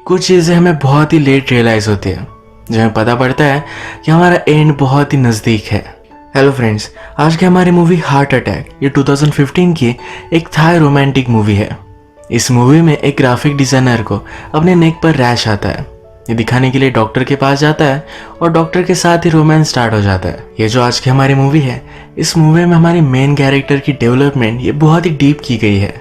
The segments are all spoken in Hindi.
कुछ चीज़ें हमें बहुत ही लेट रियलाइज़ होती है, जब हमें पता पड़ता है कि हमारा एंड बहुत ही नज़दीक है। हेलो फ्रेंड्स, आज की हमारी मूवी हार्ट अटैक ये 2015 की एक थाई रोमांटिक मूवी है। इस मूवी में एक ग्राफिक डिज़ाइनर को अपने नेक पर रैश आता है। ये दिखाने के लिए डॉक्टर के पास जाता है और डॉक्टर के साथ ही रोमांस स्टार्ट हो जाता है। ये जो आज की हमारी मूवी है, इस मूवी में हमारी मेन कैरेक्टर की डेवलपमेंट ये बहुत ही डीप की गई है।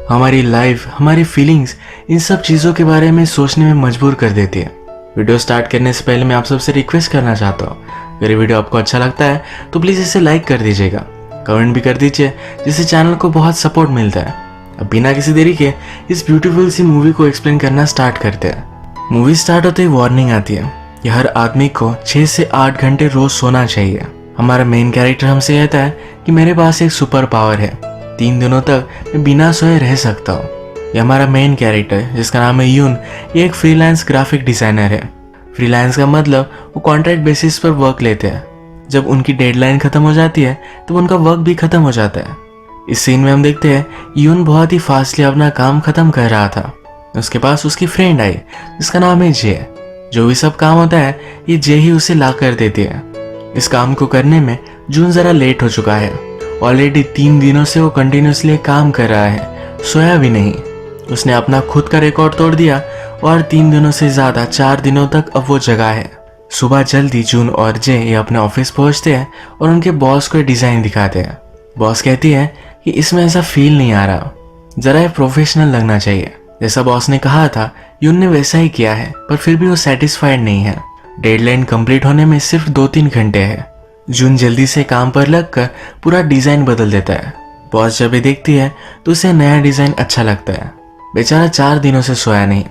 हमारी लाइफ, हमारी फीलिंग्स, इन सब चीज़ों के बारे में सोचने में मजबूर कर देती है। वीडियो स्टार्ट करने से पहले मैं आप सबसे रिक्वेस्ट करना चाहता हूँ, अगर ये वीडियो आपको अच्छा लगता है तो प्लीज़ इसे लाइक कर दीजिएगा, कमेंट भी कर दीजिए, जिससे चैनल को बहुत सपोर्ट मिलता है। अब बिना किसी देरी के इस ब्यूटीफुल सी मूवी को एक्सप्लेन करना स्टार्ट करते हैं। मूवी स्टार्ट होते ही वार्निंग आती है कि हर आदमी को 6 से 8 घंटे रोज सोना चाहिए। हमारा मेन कैरेक्टर हमसे कहता है कि मेरे पास एक सुपर पावर है, 3 दिनों तक मैं बिना सोए रह सकता हूँ। ये हमारा मेन कैरेक्टर जिसका नाम है यून, ये एक फ्रीलांस ग्राफिक डिज़ाइनर है। फ्रीलांस का मतलब वो कॉन्ट्रैक्ट बेसिस पर वर्क लेते हैं। जब उनकी डेडलाइन खत्म हो जाती है तो उनका वर्क भी खत्म हो जाता है। इस सीन में हम देखते हैं यून बहुत ही फास्टली अपना काम खत्म कर रहा था। उसके पास उसकी फ्रेंड आई जिसका नाम है जे। जो भी सब काम होता है ये जे ही उसे ला कर देती है। इस काम को करने में जून ज़रा लेट हो चुका है। ऑलरेडी 3 दिनों से वो कंटिन्यूसली काम कर रहा है, सोया भी नहीं। उसने अपना खुद का रिकॉर्ड तोड़ दिया और 3 दिनों से ज़्यादा 4 दिनों तक अब वो जगा है। सुबह जल्दी जून और जे ये अपने ऑफिस पहुंचते हैं और उनके बॉस को डिज़ाइन दिखाते हैं। बॉस कहती है कि इसमें ऐसा फील नहीं आ रहा, ज़रा ये प्रोफेशनल लगना चाहिए। जैसा बॉस ने कहा था यून ने वैसा ही किया है, पर फिर भी वो सेटिस्फाइड नहीं है। डेडलाइन कंप्लीट होने में सिर्फ 2-3 घंटे है। जून जल्दी से काम पर लगकर पूरा डिज़ाइन बदल देता है। बॉस जब ये देखती है तो उसे नया डिज़ाइन अच्छा लगता है। बेचारा 4 दिनों से सोया नहीं,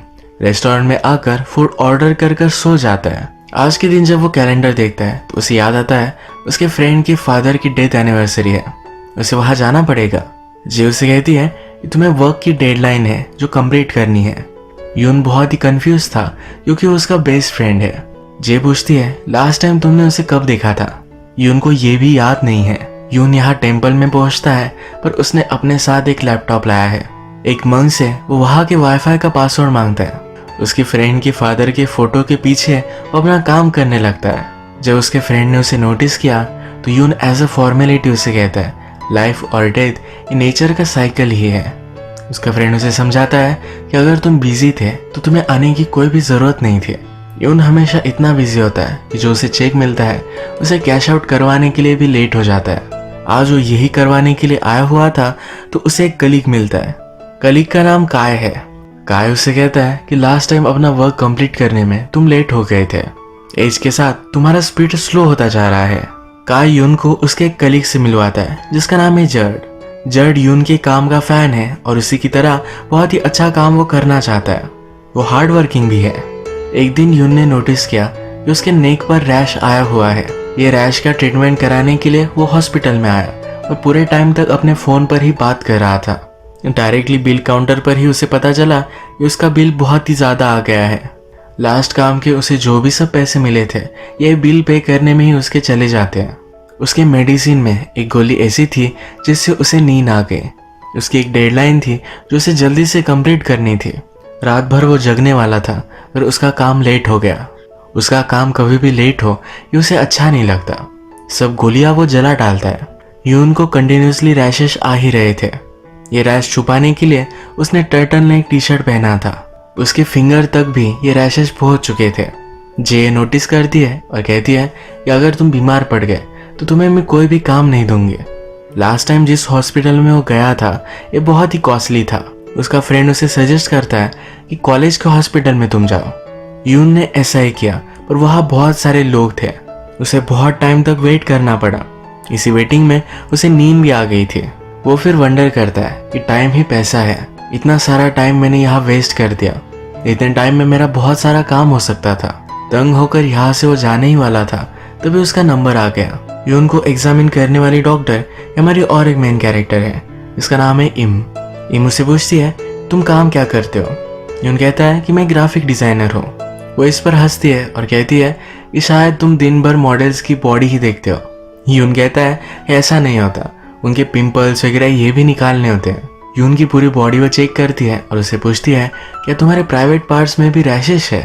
रेस्टोरेंट में आकर फूड ऑर्डर कर कर सो जाता है। आज के दिन जब वो कैलेंडर देखता है तो उसे याद आता है उसके फ्रेंड के फादर की डेथ एनिवर्सरी है, उसे वहाँ जाना पड़ेगा। जे उसे कहती है कि तुम्हें वर्क की डेडलाइन है जो कंप्लीट करनी है। यून बहुत ही कंफ्यूज था क्योंकि वो उसका बेस्ट फ्रेंड है। जे पूछती है लास्ट टाइम तुमने उसे कब देखा था। यून को ये भी याद नहीं है। यून यहाँ टेम्पल में पहुँचता है पर उसने अपने साथ एक लैपटॉप लाया है। एक मंक से वो वहाँ के वाईफाई का पासवर्ड मांगता है। उसकी फ्रेंड के फादर के फोटो के पीछे वो अपना काम करने लगता है। जब उसके फ्रेंड ने उसे नोटिस किया तो यून एज अ फॉर्मेलिटी उसे कहता है लाइफ और डेथ ये नेचर का साइकिल ही है। उसका फ्रेंड उसे समझाता है कि अगर तुम बिजी थे तो तुम्हें आने की कोई भी ज़रूरत नहीं थी। यून हमेशा इतना बिजी होता है कि जो उसे चेक मिलता है उसे कैश आउट करवाने के लिए भी लेट हो जाता है। आज वो यही करवाने के लिए आया हुआ था तो उसे एक कलीग मिलता है। कलीग का नाम काय है। काय उसे कहता है कि लास्ट टाइम अपना वर्क कंप्लीट करने में तुम लेट हो गए थे। एज के साथ तुम्हारा स्पीड स्लो होता जा रहा है। काय यून को उसके एक कलीग से मिलवाता है जिसका नाम है जर्ड। जर्ड यून के काम का फैन है और उसी की तरह बहुत ही अच्छा काम वो करना चाहता है। वो हार्ड वर्किंग भी है। एक दिन यून ने नोटिस किया कि उसके नेक पर रैश आया हुआ है। ये रैश का ट्रीटमेंट कराने के लिए वो हॉस्पिटल में आया और पूरे टाइम तक अपने फ़ोन पर ही बात कर रहा था। डायरेक्टली बिल काउंटर पर ही उसे पता चला कि उसका बिल बहुत ही ज़्यादा आ गया है। लास्ट काम के उसे जो भी सब पैसे मिले थे ये बिल पे करने में ही उसके चले जाते हैं। उसके मेडिसिन में एक गोली ऐसी थी जिससे उसे नींद आ गई। उसकी एक डेडलाइन थी जो उसे जल्दी से कंप्लीट करनी थी। रात भर वो जगने वाला था पर उसका काम लेट हो गया। उसका काम कभी भी लेट हो ये उसे अच्छा नहीं लगता। सब गोलियां वो जला डालता है। यून को कंटिन्यूसली रैशेस आ ही रहे थे। ये रैश छुपाने के लिए उसने टर्टल नेक टी शर्ट पहना था। उसके फिंगर तक भी ये रैशेस पहुंच चुके थे। जे नोटिस करती है और कहती है कि अगर तुम बीमार पड़ गए तो तुम्हें मैं कोई भी काम नहीं दूंगी। लास्ट टाइम जिस हॉस्पिटल में वो गया था ये बहुत ही कॉस्टली था। उसका फ्रेंड उसे सजेस्ट करता है कि कॉलेज के हॉस्पिटल में तुम जाओ। यून ने ऐसा ही किया पर वहाँ बहुत सारे लोग थे। उसे बहुत टाइम तक वेट करना पड़ा। इसी वेटिंग में उसे नींद भी आ गई थी। वो फिर वंडर करता है कि टाइम ही पैसा है, इतना सारा टाइम मैंने यहाँ वेस्ट कर दिया। इतने टाइम में मेरा बहुत सारा काम हो सकता था। तंग होकर यहाँ से वो जाने ही वाला था तभी उसका नंबर आ गया। यून को एग्जामिन करने वाली डॉक्टर हमारी और एक मेन कैरेक्टर है जिसका नाम है इम उसे पूछती है तुम काम क्या करते हो। यून कहता है कि मैं ग्राफिक डिज़ाइनर हूँ। वो इस पर हंसती है और कहती है कि शायद तुम दिन भर मॉडल्स की बॉडी ही देखते हो। यून कहता है ऐसा नहीं होता, उनके पिंपल्स वगैरह ये भी निकालने होते हैं। यून की पूरी बॉडी वो चेक करती है और उसे पूछती है क्या तुम्हारे प्राइवेट पार्ट्स में भी रैशेस है।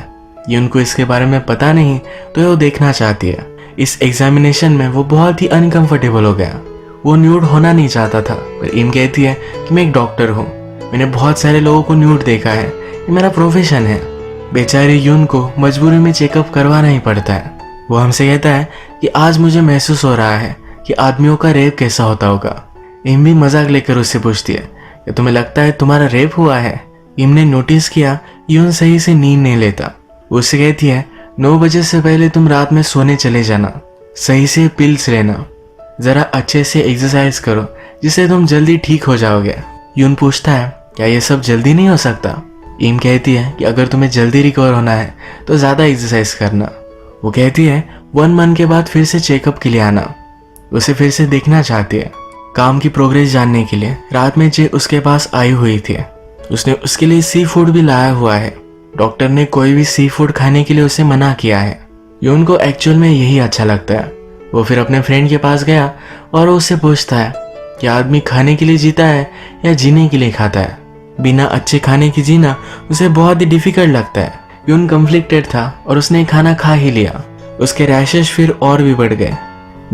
यून को इसके बारे में पता नहीं तो वो देखना चाहती है। इस एग्जामिनेशन में वो बहुत ही अनकंफर्टेबल हो गया। वो न्यूड होना नहीं चाहता था, पर इम कहती है कि मैं एक डॉक्टर हूँ, मैंने बहुत सारे लोगों को न्यूड देखा है, ये मेरा प्रोफेशन है। बेचारे यून को मजबूरी में चेकअप करवाना ही पड़ता है। वो हमसे कहता है कि आज मुझे महसूस हो रहा है कि आदमियों का रेप कैसा होता होगा। इम भी मजाक लेकर उससे पूछती है कि तुम्हें लगता है तुम्हारा रेप हुआ है। इम ने नोटिस किया यून सही से नींद नहीं लेता। वो उससे कहती है 9 बजे से पहले तुम रात में सोने चले जाना, सही से पिल्स लेना, जरा अच्छे से एक्सरसाइज करो जिससे तुम जल्दी ठीक हो जाओगे। यून पूछता है क्या ये सब जल्दी नहीं हो सकता। इम कहती है कि अगर तुम्हें जल्दी रिकवर होना है तो ज्यादा एक्सरसाइज करना। वो कहती है 1 मंथ के बाद फिर से चेकअप के लिए आना। उसे फिर से देखना चाहती है काम की प्रोग्रेस जानने के लिए। रात में जे उसके पास आई हुई थी, उसने उसके लिए सी फूड भी लाया हुआ है। डॉक्टर ने कोई भी सी फूड खाने के लिए उसे मना किया है। यून को एक्चुअल में यही अच्छा लगता है। वो फिर अपने फ्रेंड के पास गया और उससे पूछता है कि आदमी खाने के लिए जीता है या जीने के लिए खाता है। बिना अच्छे खाने की जीना उसे बहुत ही डिफिकल्ट लगता है। यून कन्फ्लिक्टेड था और उसने खाना खा ही लिया। उसके रैशेस फिर और भी बढ़ गए।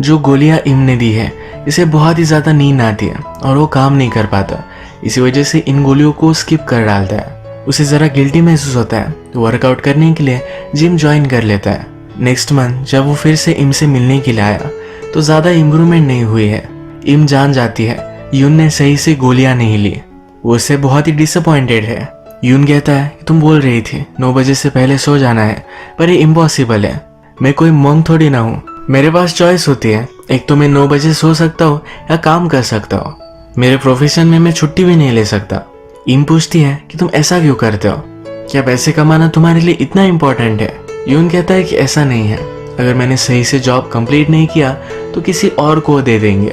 जो गोलियां इम ने दी है इसे बहुत ही ज्यादा नींद आती है और वो काम नहीं कर पाता। इसी वजह से इन गोलियों को स्किप कर डालता है। उसे जरा गिल्टी महसूस होता है तो वर्कआउट करने के लिए जिम ज्वाइन कर लेता है। नेक्स्ट मंथ जब वो फिर से इम से मिलने के लिए आया तो ज्यादा इम्प्रूवमेंट नहीं हुई है। इम जान जाती है यून ने सही से गोलियां नहीं ली। वो उससे बहुत ही डिसअपॉइंटेड है। यून कहता है कि तुम बोल रही थी 9 बजे से पहले सो जाना है, पर ये इम्पॉसिबल है। मैं कोई मंक थोड़ी ना हूँ, मेरे पास चॉइस होती है। एक तो मैं 9 बजे सो सकता हूँ या काम कर सकता हूँ। मेरे प्रोफेशन में मैं छुट्टी भी नहीं ले सकता। इम पूछती है कि तुम ऐसा क्यों करते हो, क्या पैसे कमाना तुम्हारे लिए इतना इम्पोर्टेंट है। यून कहता है कि ऐसा नहीं है, अगर मैंने सही से जॉब कंप्लीट नहीं किया तो किसी और को दे देंगे।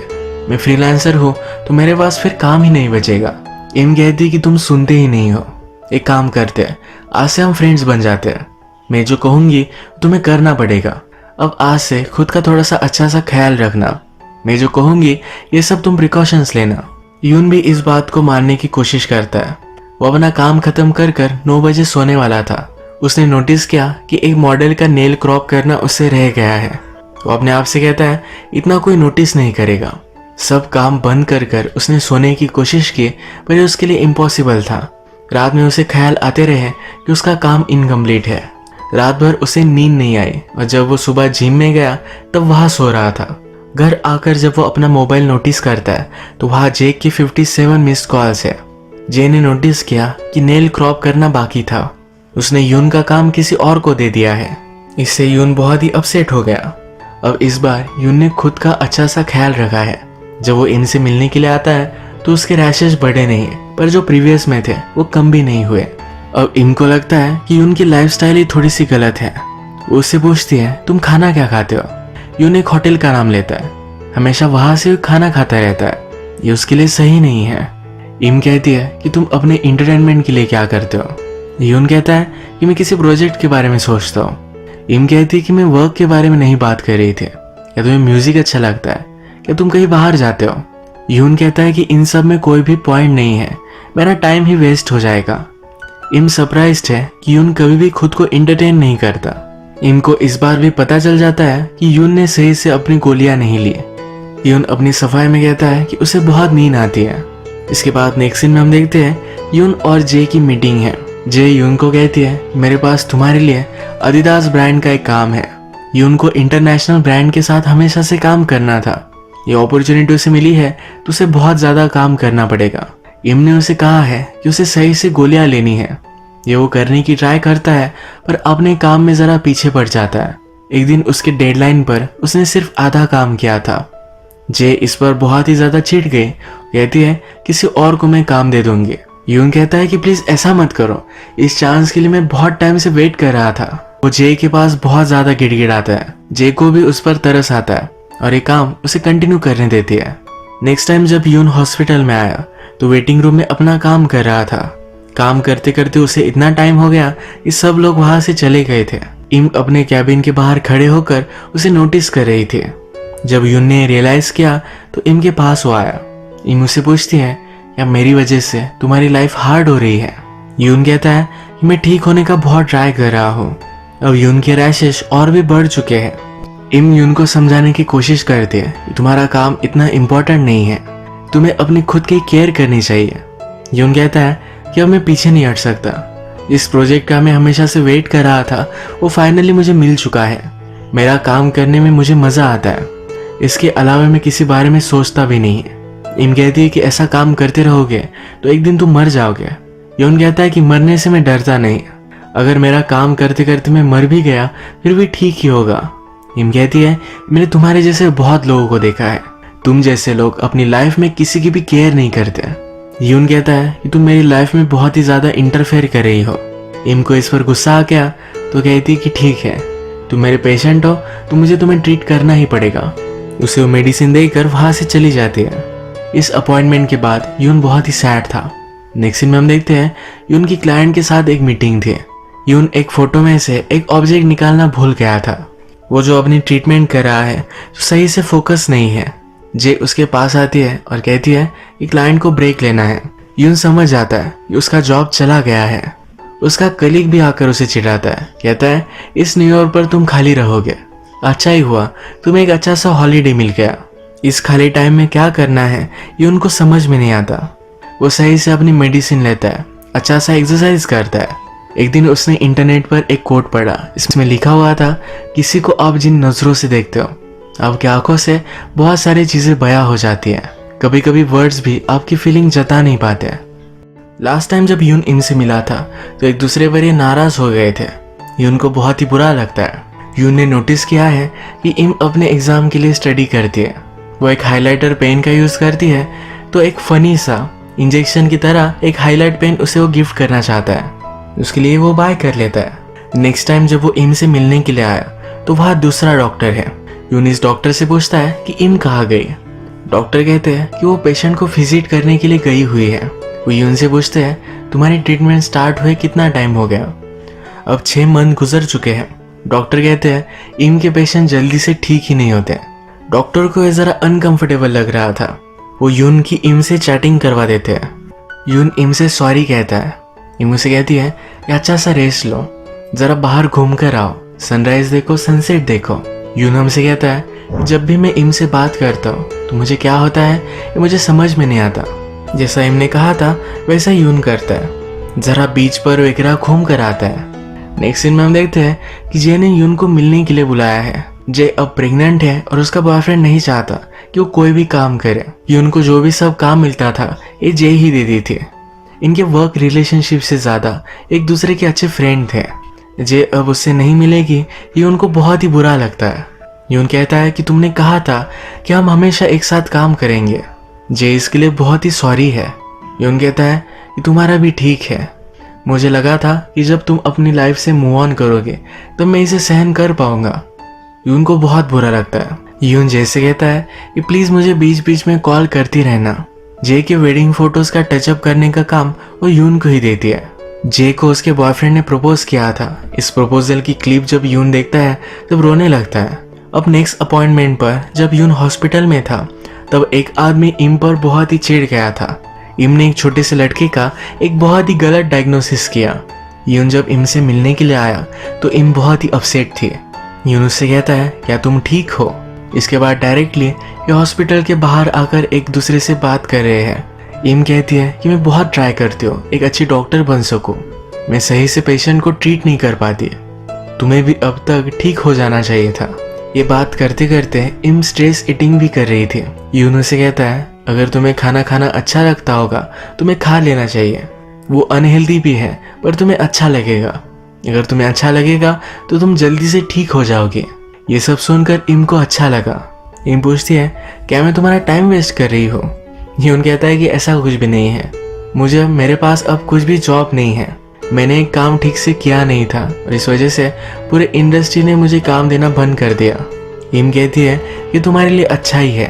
मैं फ्रीलांसर हूँ तो मेरे पास फिर काम ही नहीं बचेगा। इम कहती कि तुम सुनते ही नहीं हो। एक काम करते हैं, आज से हम फ्रेंड्स बन जाते हैं। मैं जो कहूंगी तुम्हें करना पड़ेगा। अब आज से खुद का थोड़ा सा अच्छा सा ख्याल रखना। मैं जो कहूंगी ये सब तुम प्रिकॉशंस लेना। यून भी इस बात को मानने की कोशिश करता है। वो अपना काम खत्म कर 9 बजे सोने वाला था। उसने नोटिस किया कि एक मॉडल का नेल क्रॉप करना उससे रह गया है। वो अपने आप से कहता है इतना कोई नोटिस नहीं करेगा। सब काम बंद कर उसने सोने की कोशिश की, पर ये उसके लिए इम्पॉसिबल था। रात में उसे ख्याल आते रहे कि उसका काम इनकम्प्लीट है। रात भर उसे नींद नहीं आई और जब वो सुबह जिम में गया तब वहां सो रहा था। घर आकर जब वो अपना मोबाइल नोटिस करता है तो वहां जे की 57 मिस्ड कॉल्स है। जे ने नोटिस किया कि नेल क्रॉप करना बाकी था। उसने यून का काम किसी और को दे दिया है। इससे यून बहुत ही अपसेट हो गया। अब इस बार यून ने खुद का अच्छा सा ख्याल रखा है। जब वो इनसे मिलने के लिए आता है तो उसके रैशेस बढ़े नहीं, पर जो प्रीवियस में थे वो कम भी नहीं हुए। अब इनको लगता है कि यून की लाइफस्टाइल ही थोड़ी सी गलत है। वो उससे पूछती है तुम खाना क्या खाते हो। यून एक होटल का नाम लेता है, हमेशा वहां से खाना खाता रहता है। ये उसके लिए सही नहीं है। इम कहती है कि तुम अपने इंटरटेनमेंट के लिए क्या करते हो। यून कहता है कि मैं किसी प्रोजेक्ट के बारे में सोचता हूँ। इम कहती है कि मैं वर्क के बारे में नहीं बात कर रही थी। क्या तुम्हें म्यूजिक अच्छा लगता है, क्या तुम कहीं बाहर जाते हो। यून कहता है कि इन सब में कोई भी पॉइंट नहीं है, मेरा टाइम ही वेस्ट हो जाएगा। इम सरप्राइज्ड है कि यून कभी भी खुद को एंटरटेन नहीं करता। इम को इस बार भी पता चल जाता है कि यून ने सही से अपनी गोलियां नहीं ली। यून अपनी सफाई में कहता है कि उसे बहुत नींद आती है। इसके बाद नेक्स्ट सीन में हम देखते हैं यून और जे की मीटिंग है। जे यून को कहती है मेरे पास तुम्हारे लिए अदिदास ब्रांड का एक काम है। यून को इंटरनेशनल ब्रांड के साथ हमेशा से काम करना था। ये अपॉर्चुनिटी उसे मिली है तो उसे बहुत ज्यादा काम करना पड़ेगा। इम ने उसे कहा है कि उसे सही से गोलियां लेनी है। ये वो करने की ट्राई करता है पर अपने काम में जरा पीछे पड़ जाता है। एक दिन उसके डेडलाइन पर उसने सिर्फ आधा काम किया था। जे इस पर बहुत ही ज्यादा चिढ़ गई। कहती है किसी और को मैं काम दे दूंगी। यून कहता है कि प्लीज ऐसा मत करो, इस चांस के लिए मैं बहुत टाइम से वेट कर रहा था। वो जे के पास बहुत ज्यादा गिड़गिड़ाता है। जे को भी उस पर तरस आता है और ये काम उसे कंटिन्यू करने देती है। नेक्स्ट टाइम जब यून हॉस्पिटल में आया तो वेटिंग रूम में अपना काम कर रहा था। काम करते करते उसे इतना टाइम हो गया कि सब लोग वहां से चले गए थे। इम अपने कैबिन के बाहर खड़े होकर उसे नोटिस कर रही थी। जब यून ने रियलाइज किया तो इम के पास वो आया। इम उसे पूछती है या मेरी वजह से तुम्हारी लाइफ हार्ड हो रही है। यून कहता है कि मैं ठीक होने का बहुत ट्राई कर रहा हूँ। अब यून के रैशेस और भी बढ़ चुके हैं। इम यून को समझाने की कोशिश करती है कि तुम्हारा काम इतना इम्पोर्टेंट नहीं है, तुम्हें अपनी खुद की केयर करनी चाहिए। यून कहता है कि अब मैं पीछे नहीं हट सकता। इस प्रोजेक्ट का मैं हमेशा से वेट कर रहा था, वो फाइनली मुझे मिल चुका है। मेरा काम करने में मुझे मज़ा आता है, इसके अलावा मैं किसी बारे में सोचता भी नहीं है। इम कहती है कि ऐसा काम करते रहोगे तो एक दिन तुम मर जाओगे। यून कहता है कि मरने से मैं डरता नहीं, अगर मेरा काम करते करते मैं मर भी गया फिर भी ठीक ही होगा। इम कहती है मैंने तुम्हारे जैसे बहुत लोगों को देखा है, तुम जैसे लोग अपनी लाइफ में किसी की भी केयर नहीं करते। यून कहता है कि तुम मेरी लाइफ में बहुत ही ज़्यादा इंटरफेयर कर रही हो। इम को इस पर गुस्सा आ गया तो कहती है कि ठीक है, तुम मेरे पेशेंट हो तो मुझे तुम्हें ट्रीट करना ही पड़ेगा। उसे वो मेडिसिन देकर वहाँ से चली जाती है। इस अपॉइंटमेंट के बाद यून बहुत ही सैड था। नेक्स्ट सीन में हम देखते हैं यून की क्लाइंट के साथ एक मीटिंग थी। यून एक फोटो में से एक ऑब्जेक्ट निकालना भूल गया था। वो जो अपनी ट्रीटमेंट कर रहा है तो सही से फोकस नहीं है। जे उसके पास आती है और कहती है कि क्लाइंट को ब्रेक लेना है। यून समझ जाता है कि उसका जॉब चला गया है। उसका कलीग भी आकर उसे चिढ़ाता है, कहता है इस न्यू ईयर पर तुम खाली रहोगे। अच्छा ही हुआ तुम्हें एक अच्छा सा हॉलीडे मिल गया। इस खाली टाइम में क्या करना है ये उनको समझ में नहीं आता। वो सही से अपनी मेडिसिन लेता है, अच्छा सा एक्सरसाइज करता है। एक दिन उसने इंटरनेट पर एक कोट पढ़ा, इसमें लिखा हुआ था किसी को आप जिन नजरों से देखते हो आपकी आंखों से बहुत सारी चीजें बयां हो जाती है। कभी कभी वर्ड्स भी आपकी फीलिंग जता नहीं पाते। लास्ट टाइम जब यून इम से मिला था तो एक दूसरे पर ये नाराज हो गए थे। यून को बहुत ही बुरा लगता है। यून ने नोटिस किया है कि इम अपने एग्जाम के लिए स्टडी करती है। वो एक हाइलाइटर पेन का यूज करती है तो एक फनी सा इंजेक्शन की तरह एक हाईलाइट पेन उसे वो गिफ्ट करना चाहता है। उसके लिए वो बाय कर लेता है। नेक्स्ट टाइम जब वो इम से मिलने के लिए आया तो वहाँ दूसरा डॉक्टर है। यून इस डॉक्टर से पूछता है कि इम कहाँ गई। डॉक्टर कहते हैं कि वो पेशेंट को विजिट करने के लिए गई हुई है। वो यून से पूछते हैं तुम्हारी ट्रीटमेंट स्टार्ट हुए कितना टाइम हो गया। अब 6 मंथ गुजर चुके हैं। डॉक्टर कहते हैं इम के पेशेंट जल्दी से ठीक ही नहीं होते। डॉक्टर को ये जरा अनकंफर्टेबल लग रहा था। वो यून की इम से चैटिंग करवा देते हैं। यून इम से सॉरी कहता है। इम उसे कहती है कि अच्छा सा रेस्ट लो, जरा बाहर घूम कर आओ, सनराइज देखो, सनसेट देखो। यून हमसे कहता है जब भी मैं इम से बात करता हूँ तो मुझे क्या होता है ये मुझे समझ में नहीं आता। जैसा इम ने कहा था वैसा यून करता है, जरा बीच पर वगैरह घूम कर आता है। नेक्स्ट सीन में हम देखते हैं कि जे ने यून को मिलने के लिए बुलाया है। जे अब प्रेग्नेंट है और उसका बॉयफ्रेंड नहीं चाहता कि वो कोई भी काम करे। यून को जो भी सब काम मिलता था ये जे ही देती थी। इनके वर्क रिलेशनशिप से ज़्यादा एक दूसरे के अच्छे फ्रेंड थे। जे अब उससे नहीं मिलेगी ये उनको बहुत ही बुरा लगता है। यून कहता है कि तुमने कहा था कि हम हमेशा एक साथ काम करेंगे। जे इसके लिए बहुत ही सॉरी है। यून कहता है कि तुम्हारा भी ठीक है, मुझे लगा था कि जब तुम अपनी लाइफ से मूव ऑन करोगे तो मैं इसे सहन कर पाऊंगा। यून को बहुत बुरा लगता है। यून जे से कहता है कि प्लीज़ मुझे बीच बीच में कॉल करती रहना। जे के वेडिंग फोटोज का टचअप करने का काम वो यून को ही देती है। जे को उसके बॉयफ्रेंड ने प्रपोज किया था। इस प्रपोजल की क्लिप जब यून देखता है तब रोने लगता है। अब नेक्स्ट अपॉइंटमेंट पर जब यून हॉस्पिटल में था तब एक आदमी इम पर बहुत ही चिढ़ गया था। इम ने एक छोटे से लड़के का एक बहुत ही गलत डायग्नोसिस किया। यून जब इम से मिलने के लिए आया तो इम बहुत ही अपसेट थी। यून उससे कहता है क्या तुम ठीक हो। इसके बाद डायरेक्टली ये हॉस्पिटल के बाहर आकर एक दूसरे से बात कर रहे हैं। इम कहती है कि मैं बहुत ट्राई करती हूँ एक अच्छी डॉक्टर बन सकूँ, मैं सही से पेशेंट को ट्रीट नहीं कर पाती, तुम्हें भी अब तक ठीक हो जाना चाहिए था। ये बात करते करते इम स्ट्रेस ईटिंग भी कर रही थी। यून उसे कहता है अगर तुम्हें खाना खाना अच्छा लगता होगा तुम्हें खा लेना चाहिए, वो अनहेल्दी भी है पर तुम्हें अच्छा लगेगा, अगर तुम्हें अच्छा लगेगा तो तुम जल्दी से ठीक हो जाओगे। ये सब सुनकर इम को अच्छा लगा। इम पूछती है क्या मैं तुम्हारा टाइम वेस्ट कर रही हूँ। यून कहता है कि ऐसा कुछ भी नहीं है, मेरे पास अब कुछ भी जॉब नहीं है, मैंने एक काम ठीक से किया नहीं था और इस वजह से पूरे इंडस्ट्री ने मुझे काम देना बंद कर दिया। इम कहती है कि तुम्हारे लिए अच्छा ही है,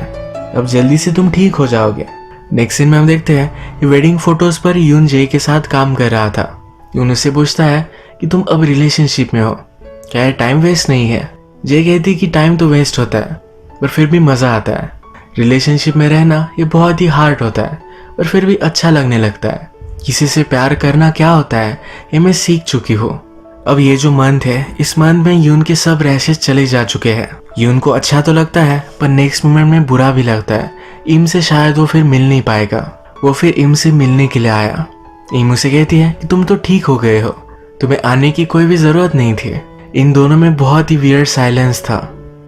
अब जल्दी से तुम ठीक हो जाओगे। नेक्स्ट सीन में हम देखते हैं कि वेडिंग फोटोज पर यून जे के साथ काम कर रहा था। यून उससे पूछता है कि तुम अब रिलेशनशिप में हो, क्या ये टाइम वेस्ट नहीं है। जे कहती कि टाइम तो वेस्ट होता है पर फिर भी मज़ा आता है, रिलेशनशिप में रहना ये बहुत ही हार्ड होता है, पर फिर भी अच्छा लगने लगता है। किसी से प्यार करना क्या होता है ये मैं सीख चुकी हूँ। अब ये जो मंथ है, इस मंथ में यून के सब रैशेस चले जा चुके हैं। यून को अच्छा तो लगता है पर नेक्स्ट मोमेंट में बुरा भी लगता है। इम से शायद वो फिर मिल नहीं पाएगा। वो फिर इम से मिलने के लिए आया। इम उसे कहती है कि तुम तो ठीक हो गए हो, तुम्हें आने की कोई भी जरूरत नहीं थी। इन दोनों में बहुत ही वियर्ड साइलेंस था।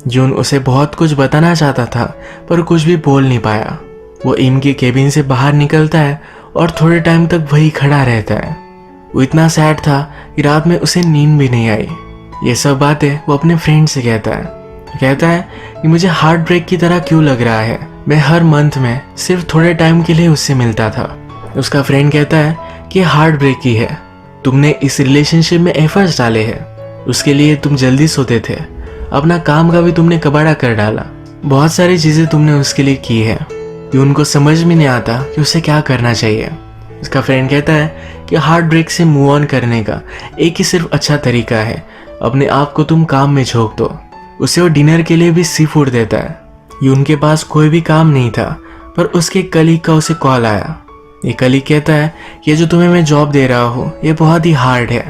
यून उसे बहुत कुछ बताना चाहता था पर कुछ भी बोल नहीं पाया। वो इम की केबिन से बाहर निकलता है और थोड़े टाइम तक वही खड़ा रहता है। वो इतना सैड था कि रात में उसे नींद भी नहीं आई। ये सब बातें वो अपने फ्रेंड से कहता है कि मुझे हार्ट ब्रेक की तरह क्यों लग रहा है। मैं हर मंथ में सिर्फ थोड़े टाइम के लिए उससे मिलता था। उसका फ्रेंड कहता है कि हार्ट ब्रेक ही है, तुमने इस रिलेशनशिप में एफर्ट्स डाले हैं, उसके लिए तुम जल्दी सोते थे, अपना काम का भी तुमने कबाड़ा कर डाला, बहुत सारी चीजें तुमने उसके लिए की है कि उनको समझ में नहीं आता कि उसे क्या करना चाहिए। उसका फ्रेंड कहता है कि हार्ट ब्रेक से मूव ऑन करने का एक ही सिर्फ अच्छा तरीका है, अपने आप को तुम काम में झोंक दो। उसे वो डिनर के लिए भी सी फूड देता है। यून के पास कोई भी काम नहीं था पर उसके कलीग का उसे कॉल आया। ये कलीग कहता है कि ये जो तुम्हें मैं जॉब दे रहा हूँ ये बहुत ही हार्ड है,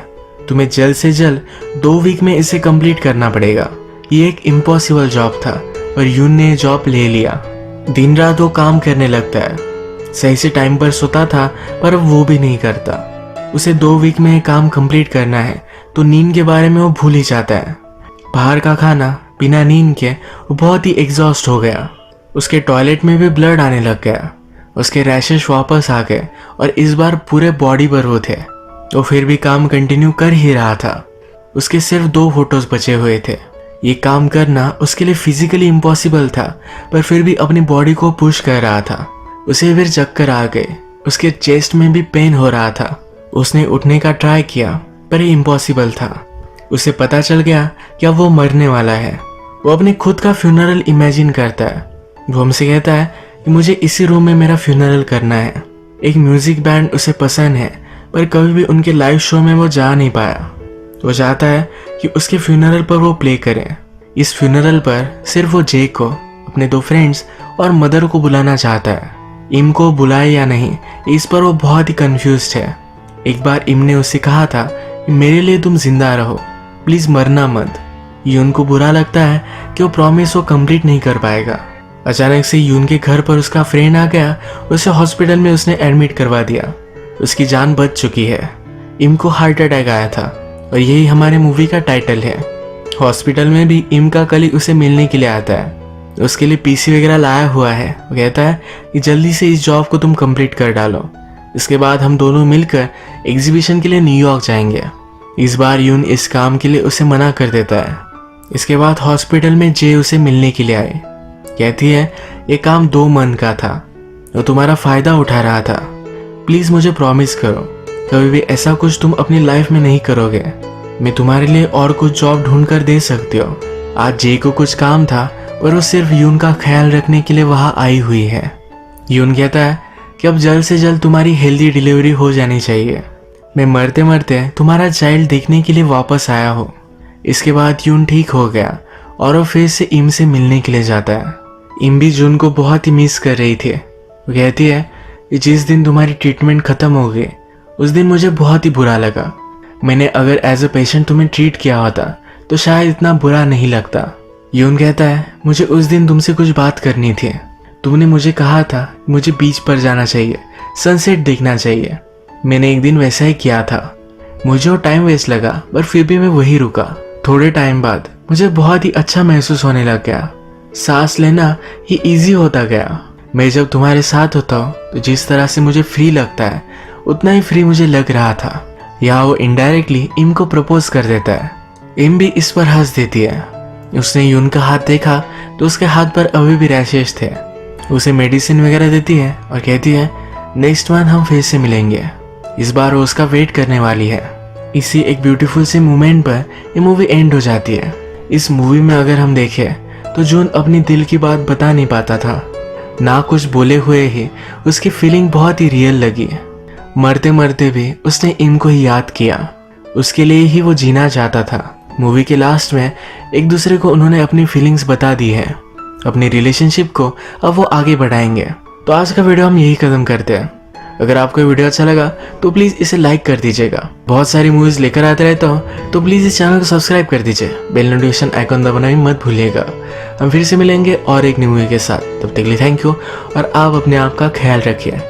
तुम्हें जल्द से जल्द 2 वीक में इसे कंप्लीट करना पड़ेगा। ये एक इम्पॉसिबल जॉब था पर यून ने जॉब ले लिया। दिन रात वो काम करने लगता है, सही से टाइम पर सोता था पर अब वो भी नहीं करता। उसे 2 वीक में काम कंप्लीट करना है तो नींद के बारे में वो भूल ही जाता है। बाहर का खाना बिना नींद के वो बहुत ही एग्जॉस्ट हो गया। उसके टॉयलेट में भी ब्लड आने लग गया। उसके रैशेस वापस आ गए और इस बार पूरे बॉडी पर वो थे। वो फिर भी काम कंटिन्यू कर ही रहा था। उसके सिर्फ 2 फोटोज बचे हुए थे। ये काम करना उसके लिए फिजिकली इम्पॉसिबल था पर फिर भी अपनी बॉडी को पुश कर रहा था। उसे फिर चक्कर आ गए, उसके चेस्ट में भी पेन हो रहा था। उसने उठने का ट्राई किया पर ये इम्पॉसिबल था। उसे पता चल गया कि अब वो मरने वाला है। वो अपने खुद का फ्यूनरल इमेजिन करता है। वो हमसे कहता है कि मुझे इसी रूम में मेरा फ्यूनरल करना है। एक म्यूजिक बैंड उसे पसंद है पर कभी भी उनके लाइव शो में वो जा नहीं पाया। वो चाहता है कि उसके फ्यूनरल पर वो प्ले करें। इस फ्यूनरल पर सिर्फ वो जे को, अपने 2 फ्रेंड्स और मदर को बुलाना चाहता है। इम को बुलाए या नहीं इस पर वो बहुत ही कंफ्यूज्ड है। एक बार इम ने उससे कहा था कि मेरे लिए तुम जिंदा रहो, प्लीज मरना मत। यून को बुरा लगता है कि वो प्रॉमिस वो कंप्लीट नहीं कर पाएगा। अचानक से यून के घर पर उसका फ्रेंड आ गया। उसे हॉस्पिटल में उसने एडमिट करवा दिया। उसकी जान बच चुकी है। इम को हार्ट अटैक आया था और यही हमारे मूवी का टाइटल है। हॉस्पिटल में भी इम का कलीग उसे मिलने के लिए आता है। उसके लिए पीसी वगैरह लाया हुआ है। वो कहता है कि जल्दी से इस जॉब को तुम कंप्लीट कर डालो, इसके बाद हम दोनों मिलकर एग्जीबिशन के लिए न्यूयॉर्क जाएंगे। इस बार यून इस काम के लिए उसे मना कर देता है। इसके बाद हॉस्पिटल में जे उसे मिलने के लिए आए। कहती है ये काम 2 मंथ का था, वो तुम्हारा फायदा उठा रहा था, प्लीज मुझे प्रॉमिस करो कभी भी ऐसा कुछ तुम अपनी लाइफ में नहीं करोगे। मैं तुम्हारे लिए और कुछ जॉब ढूंढ कर दे सकती हो। आज जे को कुछ काम था पर वो सिर्फ यून का ख्याल रखने के लिए वहां आई हुई है। यून कहता है कि अब जल्द से जल्द तुम्हारी हेल्दी डिलीवरी हो जानी चाहिए। मैं मरते मरते तुम्हारा चाइल्ड देखने के लिए वापस आया हूँ। इसके बाद यून ठीक हो गया और वो फिर से इम से मिलने के लिए जाता है। इम भी जून को बहुत ही मिस कर रही थी। वो कहती है कि जिस दिन तुम्हारी ट्रीटमेंट खत्म हो गई उस दिन मुझे बहुत ही बुरा लगा। मैंने अगर एज अ पेशेंट तुम्हें ट्रीट किया होता तो शायद इतना बुरा नहीं लगता। यून कहता है मुझे उस दिन तुमसे कुछ बात करनी थी। तुमने मुझे कहा था मुझे बीच पर जाना चाहिए, सनसेट देखना चाहिए। मैंने एक दिन वैसा ही किया था। मुझे वो टाइम वेस्ट लगा पर फिर भी मैं वही रुका। थोड़े टाइम बाद मुझे बहुत ही अच्छा महसूस होने लग गया। सांस लेना ही इजी होता गया। मैं जब तुम्हारे साथ होता हूँ तो जिस तरह से मुझे फ्री लगता है उतना ही फ्री मुझे लग रहा था। यहाँ वो इनडायरेक्टली इम को प्रपोज कर देता है। इम भी इस पर हंस देती है। उसने यून का हाथ देखा तो उसके हाथ पर अभी भी रैशेस थे। उसे मेडिसिन वगैरह देती है और कहती है नेक्स्ट मंथ हम फिर से मिलेंगे। इस बार वो उसका वेट करने वाली है। इसी एक ब्यूटीफुल सी मोमेंट पर ये मूवी एंड हो जाती है। इस मूवी में अगर हम देखें तो जून अपनी दिल की बात बता नहीं पाता था। ना कुछ बोले हुए ही उसकी फीलिंग बहुत ही रियल लगी। मरते मरते भी उसने इम को ही याद किया। उसके लिए ही वो जीना चाहता था। मूवी के लास्ट में एक दूसरे को उन्होंने अपनी फीलिंग्स बता दी है। अपनी रिलेशनशिप को अब वो आगे बढ़ाएंगे। तो आज का वीडियो हम यही खत्म करते हैं। अगर आपको ये वीडियो अच्छा लगा तो प्लीज़ इसे लाइक कर दीजिएगा। बहुत सारी मूवीज़ लेकर आते रहता हूँ, तो प्लीज़ इस चैनल को सब्सक्राइब कर दीजिए। बेल नोटिफिकेशन आइकन दबाना भी मत भूलिएगा। हम फिर से मिलेंगे और एक नई मूवी के साथ। तब तक के लिए थैंक यू और आप अपने आप का ख्याल रखिए।